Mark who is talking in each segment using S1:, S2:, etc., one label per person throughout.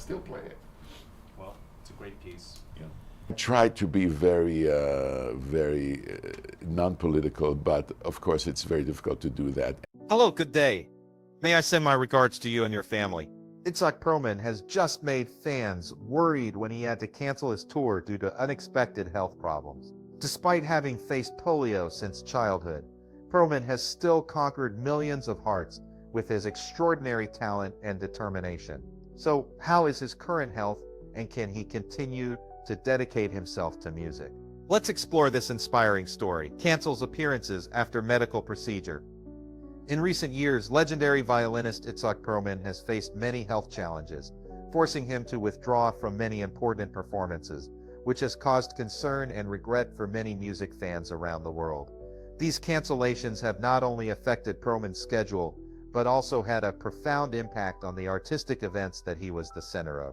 S1: still play it.
S2: Well, it's a great piece.
S1: Yeah. I try to be very non-political, but of course it's very difficult to do that.
S3: Hello, good day. May I send my regards to you and your family? Itzhak Perlman has just made fans worried when he had to cancel his tour due to unexpected health problems. Despite having faced polio since childhood, Perlman has still conquered millions of hearts with his extraordinary talent and determination. So, how is his current health, and can he continue to dedicate himself to music? Let's explore this inspiring story. Cancels appearances after medical procedure. In recent years, legendary violinist Itzhak Perlman has faced many health challenges, forcing him to withdraw from many important performances, which has caused concern and regret for many music fans around the world. These cancellations have not only affected Perlman's schedule, but also had a profound impact on the artistic events that he was the center of,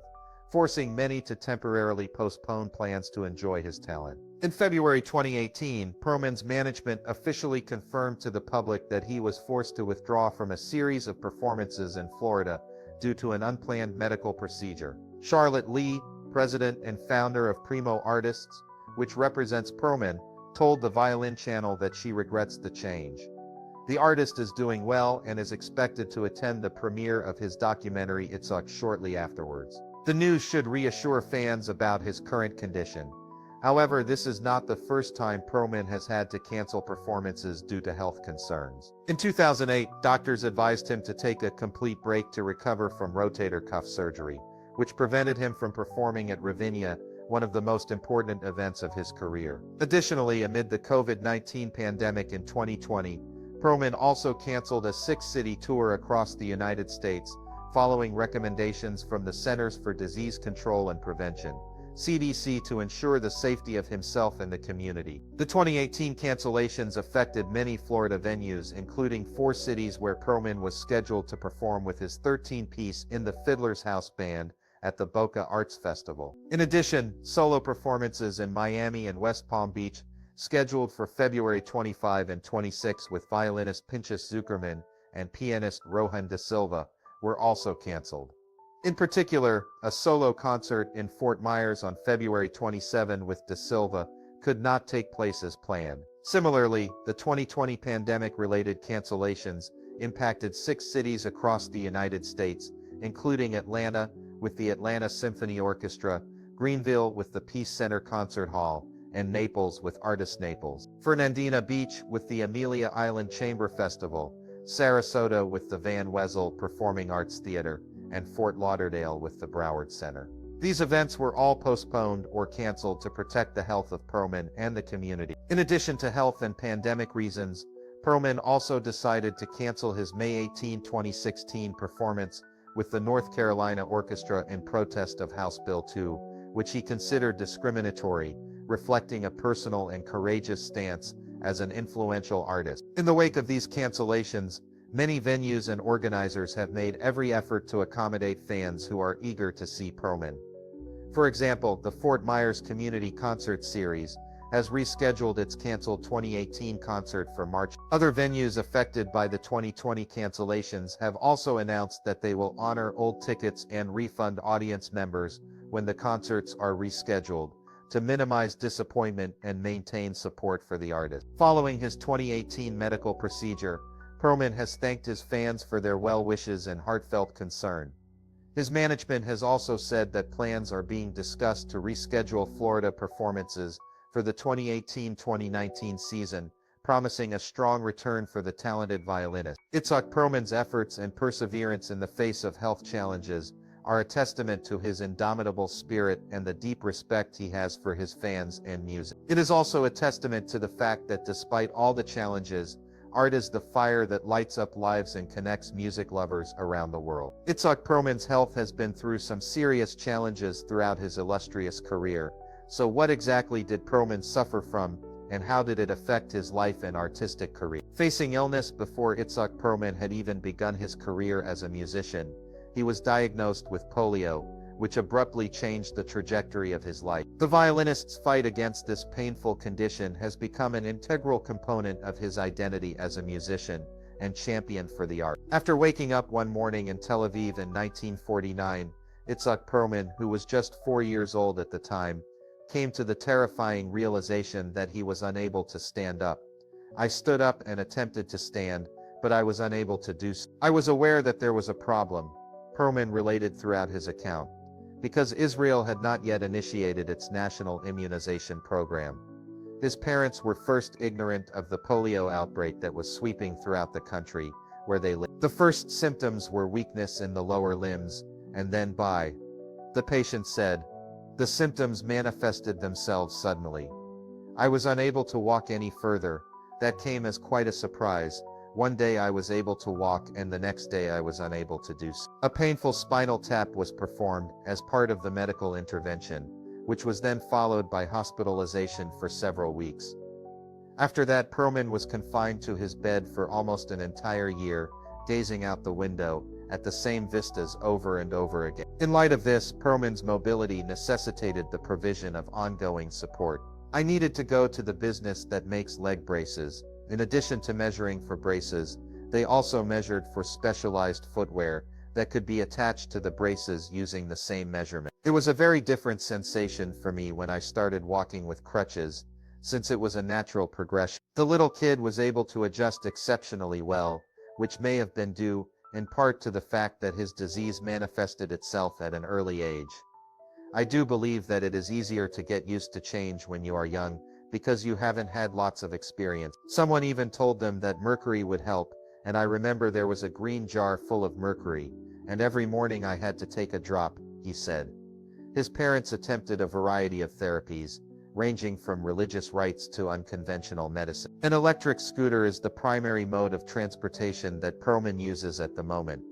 S3: forcing many to temporarily postpone plans to enjoy his talent. In February 2018, Perlman's management officially confirmed to the public that he was forced to withdraw from a series of performances in Florida due to an unplanned medical procedure. Charlotte Lee, president and founder of Primo Artists, which represents Perlman, told the Violin Channel that she regrets the change. The artist is doing well and is expected to attend the premiere of his documentary Itzhak shortly afterwards. The news should reassure fans about his current condition. However, this is not the first time Perlman has had to cancel performances due to health concerns. In 2008, doctors advised him to take a complete break to recover from rotator cuff surgery, which prevented him from performing at Ravinia, one of the most important events of his career. Additionally, amid the COVID-19 pandemic in 2020, Perlman also canceled a 6-city tour across the United States, following recommendations from the Centers for Disease Control and Prevention, CDC, to ensure the safety of himself and the community. The 2018 cancellations affected many Florida venues, including 4 cities where Perlman was scheduled to perform with his 13-piece In the Fiddler's House Band at the Boca Arts Festival. In addition, solo performances in Miami and West Palm Beach, scheduled for February 25 and 26 with violinist Pinchas Zuckerman and pianist Rohan da Silva, were also canceled. In particular, a solo concert in Fort Myers on February 27 with da Silva could not take place as planned. Similarly, the 2020 pandemic-related cancellations impacted 6 cities across the United States, including Atlanta with the Atlanta Symphony Orchestra, Greenville with the Peace Center Concert Hall, and Naples with Artists Naples, Fernandina Beach with the Amelia Island Chamber Festival, Sarasota with the Van Wezel Performing Arts Theater, and Fort Lauderdale with the Broward Center. These events were all postponed or canceled to protect the health of Perlman and the community. In addition to health and pandemic reasons, Perlman also decided to cancel his May 18, 2016 performance with the North Carolina Orchestra in protest of House Bill 2, which he considered discriminatory, reflecting a personal and courageous stance as an influential artist. In the wake of these cancellations, many venues and organizers have made every effort to accommodate fans who are eager to see Perlman. For example, the Fort Myers Community Concert Series has rescheduled its canceled 2018 concert for March. Other venues affected by the 2020 cancellations have also announced that they will honor old tickets and refund audience members when the concerts are rescheduled, to minimize disappointment and maintain support for the artist. Following his 2018 medical procedure, Perlman has thanked his fans for their well wishes and heartfelt concern. His management has also said that plans are being discussed to reschedule Florida performances for the 2018-2019 season, promising a strong return for the talented violinist. Itzhak Perlman's efforts and perseverance in the face of health challenges are a testament to his indomitable spirit and the deep respect he has for his fans and music. It is also a testament to the fact that despite all the challenges, art is the fire that lights up lives and connects music lovers around the world. Itzhak Perlman's health has been through some serious challenges throughout his illustrious career. So what exactly did Perlman suffer from, and how did it affect his life and artistic career? Facing illness before Itzhak Perlman had even begun his career as a musician, he was diagnosed with polio, which abruptly changed the trajectory of his life. The violinist's fight against this painful condition has become an integral component of his identity as a musician and champion for the art. After waking up one morning in Tel Aviv in 1949, Itzhak Perlman, who was just 4 years old at the time, came to the terrifying realization that he was unable to stand up. I stood up and attempted to stand, but I was unable to do so. I was aware that there was a problem, Perlman related throughout his account, because Israel had not yet initiated its national immunization program. His parents were first ignorant of the polio outbreak that was sweeping throughout the country where they lived. The first symptoms were weakness in the lower limbs, and then the patient said, the symptoms manifested themselves suddenly. I was unable to walk any further. That came as quite a surprise. One day I was able to walk and the next day I was unable to do so. A painful spinal tap was performed as part of the medical intervention, which was then followed by hospitalization for several weeks. After that, Perlman was confined to his bed for almost an entire year, gazing out the window at the same vistas over and over again. In light of this, Perlman's mobility necessitated the provision of ongoing support. I needed to go to the business that makes leg braces. In addition to measuring for braces, they also measured for specialized footwear that could be attached to the braces using the same measurement. It was a very different sensation for me when I started walking with crutches, since it was a natural progression. The little kid was able to adjust exceptionally well, which may have been due, in part, to the fact that his disease manifested itself at an early age. I do believe that it is easier to get used to change when you are young, because you haven't had lots of experience. Someone even told them that mercury would help, and I remember there was a green jar full of mercury, and every morning I had to take a drop, he said. His parents attempted a variety of therapies, ranging from religious rites to unconventional medicine. An electric scooter is the primary mode of transportation that Perlman uses at the moment.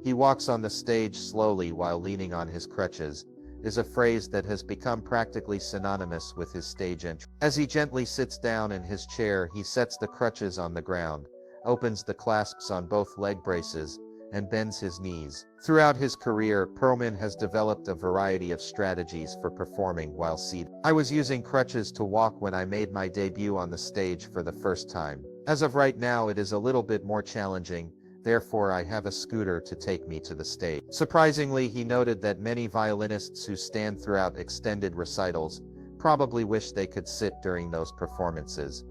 S3: He walks on the stage slowly while leaning on his crutches, is a phrase that has become practically synonymous with his stage entry. As he gently sits down in his chair, he sets the crutches on the ground, opens the clasps on both leg braces, and bends his knees. Throughout his career, Perlman has developed a variety of strategies for performing while seated. I was using crutches to walk when I made my debut on the stage for the first time. As of right now, it is a little bit more challenging, therefore I have a scooter to take me to the stage. Surprisingly, he noted that many violinists who stand throughout extended recitals probably wish they could sit during those performances.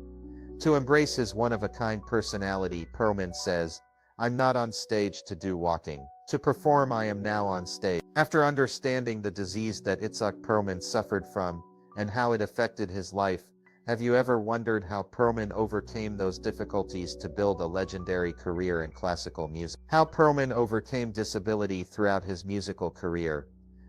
S3: To embrace his one-of-a-kind personality, Perlman says, I'm not on stage to do walking. To perform, I am now on stage. After understanding the disease that Itzhak Perlman suffered from, and how it affected his life, have you ever wondered how Perlman overcame those difficulties to build a legendary career in classical music? How Perlman overcame disability throughout his musical career?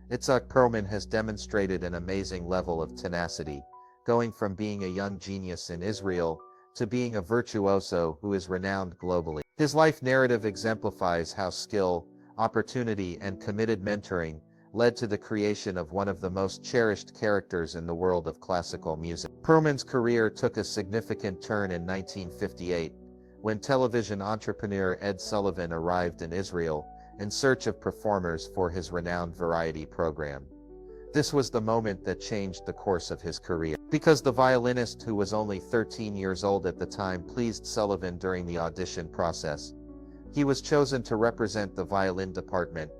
S3: Itzhak Perlman has demonstrated an amazing level of tenacity, going from being a young genius in Israel to being a virtuoso who is renowned globally. His life narrative exemplifies how skill, opportunity, and committed mentoring led to the creation of one of the most cherished characters in the world of classical music. Perlman's career took a significant turn in 1958, when television entrepreneur Ed Sullivan arrived in Israel in search of performers for his renowned variety program. This was the moment that changed the course of his career, because the violinist, who was only 13 years old at the time, pleased Sullivan during the audition process. He was chosen to represent the violin department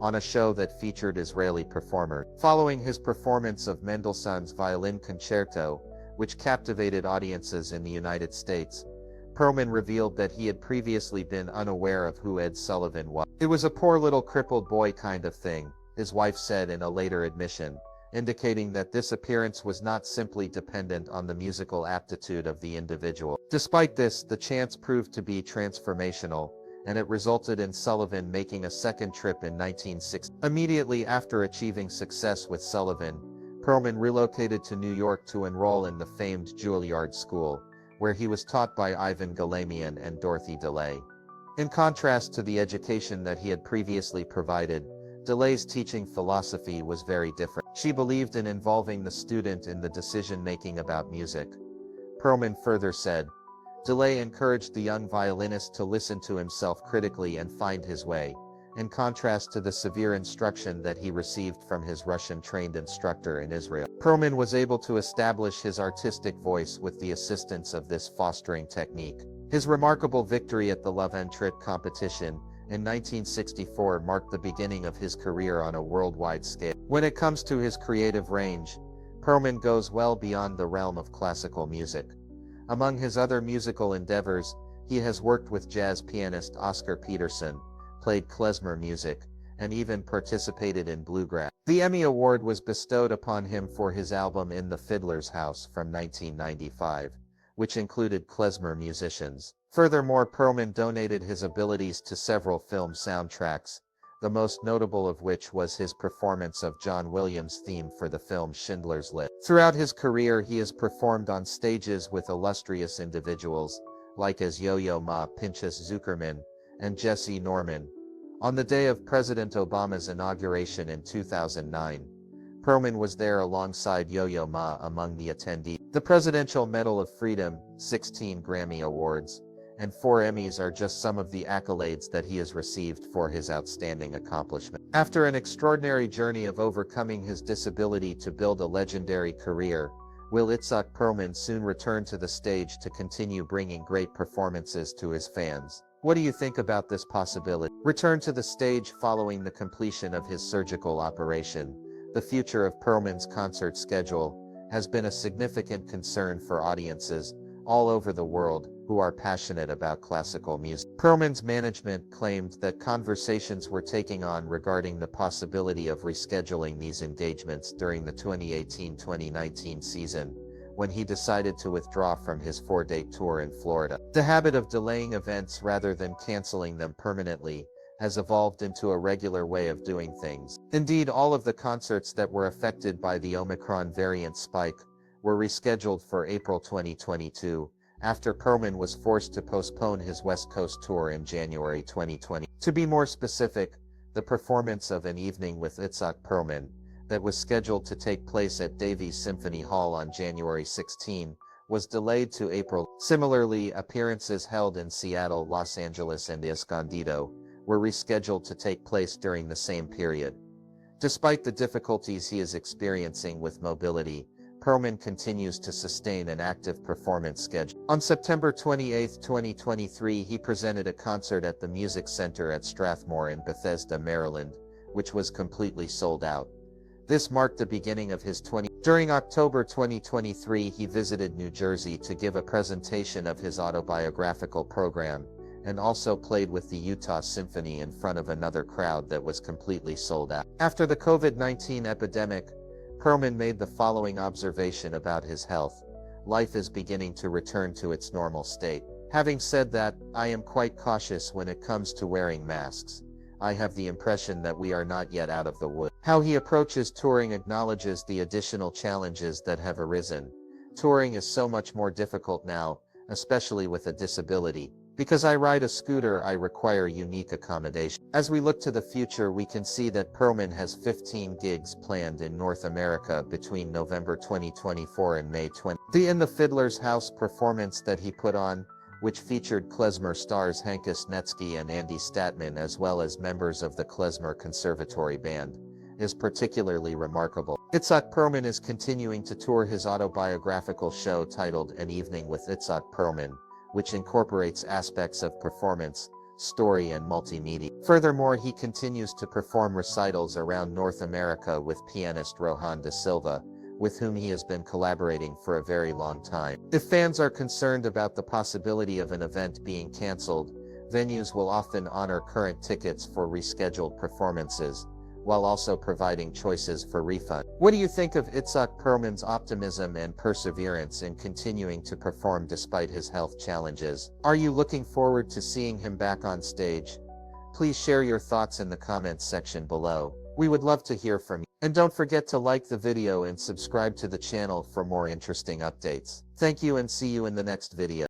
S3: on a show that featured Israeli performers. Following his performance of Mendelssohn's Violin Concerto, which captivated audiences in the United States, Perlman revealed that he had previously been unaware of who Ed Sullivan was. It was a poor little crippled boy kind of thing, his wife said in a later admission, indicating that this appearance was not simply dependent on the musical aptitude of the individual. Despite this, the chance proved to be transformational, and it resulted in Sullivan making a second trip in 1960. Immediately after achieving success with Sullivan, Perlman relocated to New York to enroll in the famed Juilliard School, where he was taught by Ivan Galamian and Dorothy DeLay. In contrast to the education that he had previously provided, DeLay's teaching philosophy was very different. She believed in involving the student in the decision-making about music. Perlman further said, DeLay encouraged the young violinist to listen to himself critically and find his way, in contrast to the severe instruction that he received from his Russian-trained instructor in Israel. Perlman was able to establish his artistic voice with the assistance of this fostering technique. His remarkable victory at the Love and Trip competition in 1964 marked the beginning of his career on a worldwide scale. When it comes to his creative range, Perlman goes well beyond the realm of classical music. Among his other musical endeavors, he has worked with jazz pianist Oscar Peterson, played klezmer music, and even participated in bluegrass. The Emmy Award was bestowed upon him for his album In the Fiddler's House from 1995, which included klezmer musicians. Furthermore, Perlman donated his abilities to several film soundtracks, the most notable of which was his performance of John Williams' theme for the film Schindler's List. Throughout his career, he has performed on stages with illustrious individuals, like as Yo-Yo Ma, Pinchas Zukerman, and Jesse Norman. On the day of President Obama's inauguration in 2009, Perlman was there alongside Yo-Yo Ma among the attendees. The Presidential Medal of Freedom, 16 Grammy Awards, and 4 Emmys are just some of the accolades that he has received for his outstanding accomplishment. After an extraordinary journey of overcoming his disability to build a legendary career, will Itzhak Perlman soon return to the stage to continue bringing great performances to his fans? What do you think about this possibility? Return to the stage following the completion of his surgical operation. The future of Perlman's concert schedule has been a significant concern for audiences all over the world who are passionate about classical music. Perlman's management claimed that conversations were taking on regarding the possibility of rescheduling these engagements during the 2018-2019 season, when he decided to withdraw from his 4-date tour in Florida. The habit of delaying events rather than canceling them permanently has evolved into a regular way of doing things. Indeed, all of the concerts that were affected by the Omicron variant spike were rescheduled for April 2022, after Perlman was forced to postpone his West Coast tour in January 2020. To be more specific, the performance of An Evening with Itzhak Perlman, that was scheduled to take place at Davies Symphony Hall on January 16, was delayed to April. Similarly, appearances held in Seattle, Los Angeles, and Escondido were rescheduled to take place during the same period. Despite the difficulties he is experiencing with mobility, Perlman continues to sustain an active performance schedule. On September 28, 2023, he presented a concert at the Music Center at Strathmore in Bethesda, Maryland, which was completely sold out. This marked the beginning of his During October 2023, he visited New Jersey to give a presentation of his autobiographical program, and also played with the Utah Symphony in front of another crowd that was completely sold out. After the COVID-19 epidemic, Perlman made the following observation about his health: life is beginning to return to its normal state. Having said that, I am quite cautious when it comes to wearing masks. I have the impression that we are not yet out of the woods. How he approaches touring acknowledges the additional challenges that have arisen. Touring is so much more difficult now, especially with a disability. Because I ride a scooter, I require unique accommodation. As we look to the future, we can see that Perlman has 15 gigs planned in North America between November 2024 and May 20. The In the Fiddler's House performance that he put on, which featured klezmer stars Hankus Netsky and Andy Statman as well as members of the Klezmer Conservatory Band, is particularly remarkable. Itzhak Perlman is continuing to tour his autobiographical show titled An Evening with Itzhak Perlman, which incorporates aspects of performance, story, and multimedia. Furthermore, he continues to perform recitals around North America with pianist Rohan da Silva, with whom he has been collaborating for a very long time. If fans are concerned about the possibility of an event being canceled, venues will often honor current tickets for rescheduled performances, while also providing choices for refund. What do you think of Itzhak Perlman's optimism and perseverance in continuing to perform despite his health challenges? Are you looking forward to seeing him back on stage? Please share your thoughts in the comments section below. We would love to hear from you. And don't forget to like the video and subscribe to the channel for more interesting updates. Thank you and see you in the next video.